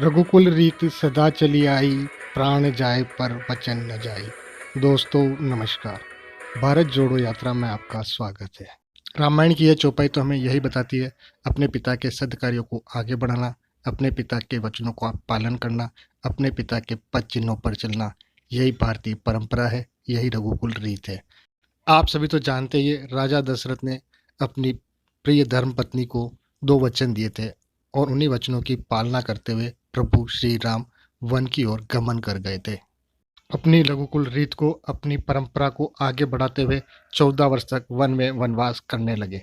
रघुकुल रीत सदा चली आई, प्राण जाए पर वचन न जाए। दोस्तों नमस्कार। भारत जोड़ो यात्रा में आपका स्वागत है। रामायण की यह चौपाई तो हमें यही बताती है, अपने पिता के सद्कार्यों को आगे बढ़ाना, अपने पिता के वचनों का पालन करना, अपने पिता के पद चिन्हों पर चलना। यही भारतीय परंपरा है, यही रघुकुल रीत है। आप सभी तो जानते ही हैं, राजा दशरथ ने अपनी प्रिय धर्म पत्नी को 2 वचन दिए थे और उन्हीं वचनों की पालना करते हुए प्रभु श्री राम वन की ओर गमन कर गए थे। अपनी रघुकुल रीत को, अपनी परंपरा को आगे बढ़ाते हुए 14 वर्ष तक वन में वनवास करने लगे।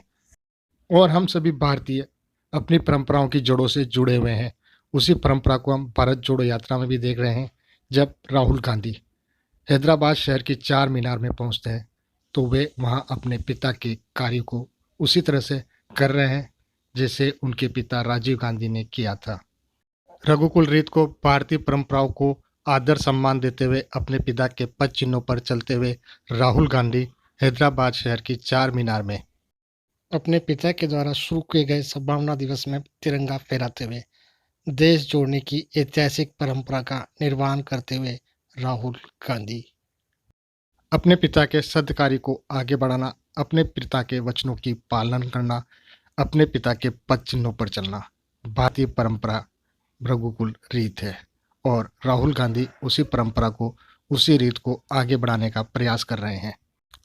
और हम सभी भारतीय अपनी परंपराओं की जड़ों से जुड़े हुए हैं। उसी परंपरा को हम भारत जोड़ो यात्रा में भी देख रहे हैं। जब राहुल गांधी हैदराबाद शहर की चार मीनार में पहुंचते हैं तो वे वहां अपने पिता के कार्य को उसी तरह से कर रहे हैं जैसे उनके पिता राजीव गांधी ने किया था। रघुकुल रीत को, भारतीय परंपराओं को आदर सम्मान देते हुए अपने पिता के पद चिन्हों पर चलते हुए राहुल गांधी हैदराबाद शहर की चार मीनार में अपने पिता के द्वारा शुरू किए गए सद्भावना दिवस में तिरंगा फहराते हुए देश जोड़ने की ऐतिहासिक परंपरा का निर्वहन करते हुए राहुल गांधी अपने पिता के सद्कार्य को आगे बढ़ाना, अपने पिता के वचनों की पालन करना, अपने पिता के पद चिन्हों पर चलना भारतीय परंपरा रघुकुल रीत है। और राहुल गांधी उसी परंपरा को, उसी रीत को आगे बढ़ाने का प्रयास कर रहे हैं।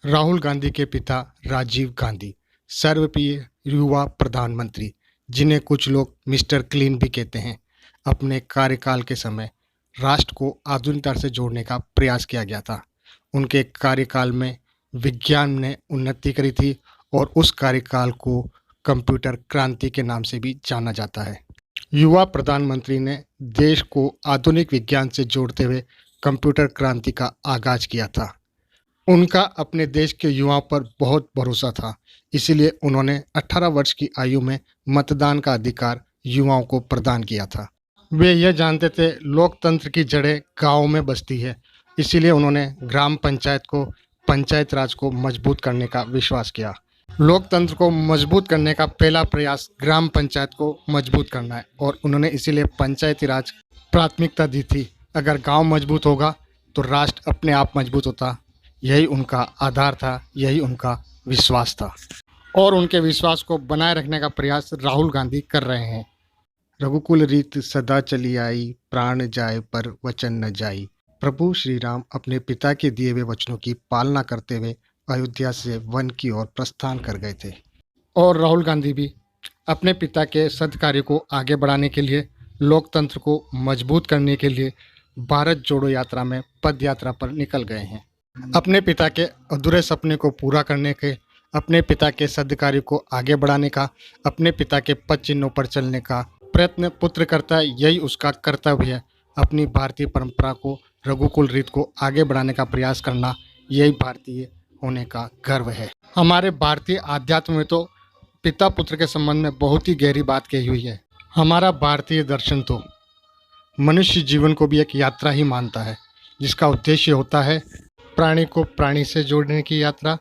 राहुल गांधी के पिता राजीव गांधी सर्वप्रिय युवा प्रधानमंत्री, जिन्हें कुछ लोग मिस्टर क्लीन भी कहते हैं, अपने कार्यकाल के समय राष्ट्र को आधुनिकता से जोड़ने का प्रयास किया गया था। उनके कार्यकाल में विज्ञान ने उन्नति करी थी और उस कार्यकाल को कंप्यूटर क्रांति के नाम से भी जाना जाता है। युवा प्रधानमंत्री ने देश को आधुनिक विज्ञान से जोड़ते हुए कंप्यूटर क्रांति का आगाज किया था। उनका अपने देश के युवाओं पर बहुत भरोसा था, इसीलिए उन्होंने 18 वर्ष की आयु में मतदान का अधिकार युवाओं को प्रदान किया था। वे यह जानते थे लोकतंत्र की जड़ें गाँव में बसती है, इसीलिए उन्होंने ग्राम पंचायत को, पंचायत राज को मजबूत करने का विश्वास किया। लोकतंत्र को मजबूत करने का पहला प्रयास ग्राम पंचायत को मजबूत करना है और उन्होंने इसीलिए पंचायती राज प्राथमिकता दी थी। अगर गांव मजबूत होगा तो राष्ट्र अपने आप मजबूत होता। यही उनका आधार था, यही उनका विश्वास था और उनके विश्वास को बनाए रखने का प्रयास राहुल गांधी कर रहे हैं। रघुकुल रीत सदा चली आई, प्राण जाए पर वचन न जाई। प्रभु श्री राम अपने पिता के दिए हुए वचनों की पालना करते हुए अयोध्या से वन की ओर प्रस्थान कर गए थे। और राहुल गांधी भी अपने पिता के सद्कार्य को आगे बढ़ाने के लिए, लोकतंत्र को मजबूत करने के लिए भारत जोड़ो यात्रा में पद यात्रा पर निकल गए हैं। अपने पिता के अधूरे सपने को पूरा करने के, अपने पिता के सद्कार्य को आगे बढ़ाने का, अपने पिता के पद चिन्हों पर चलने का प्रयत्न पुत्र करता है। यही उसका कर्तव्य है। अपनी भारतीय परंपरा को, रघुकुल रीत को आगे बढ़ाने का प्रयास करना, यही भारतीय होने का गर्व है। हमारे भारतीय आध्यात्म में तो पिता पुत्र के संबंध में बहुत ही गहरी बात कही हुई है। हमारा भारतीय दर्शन तो मनुष्य जीवन को भी एक यात्रा ही मानता है, जिसका उद्देश्य होता है प्राणी को प्राणी से जोड़ने की यात्रा,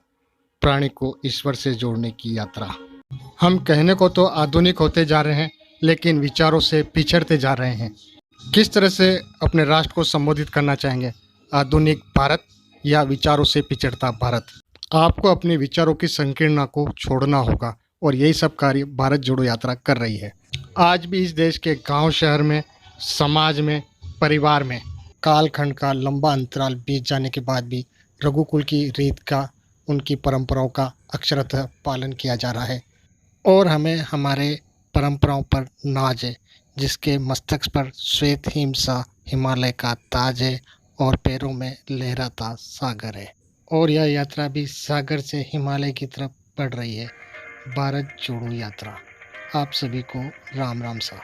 प्राणी को ईश्वर से जोड़ने की यात्रा। हम कहने को तो आधुनिक होते जा रहे हैं, लेकिन विचारों से पिछड़ते जा रहे हैं। किस तरह से अपने राष्ट्र को संबोधित करना चाहेंगे, आधुनिक भारत या विचारों से पिछड़ता भारत? आपको अपने विचारों की संकीर्णता को छोड़ना होगा और यही सब कार्य भारत जोड़ो यात्रा कर रही है। आज भी इस देश के गांव शहर में, समाज में, परिवार में कालखंड का लंबा अंतराल बीत जाने के बाद भी रघुकुल की रीत का, उनकी परंपराओं का अक्षरशः पालन किया जा रहा है। और हमें हमारे परंपराओं पर नाज है, जिसके मस्तक पर श्वेत हिम सा हिमालय का ताज है और पैरों में लहराता सागर है। और यह यात्रा भी सागर से हिमालय की तरफ बढ़ रही है। भारत जोड़ो यात्रा। आप सभी को राम राम सा।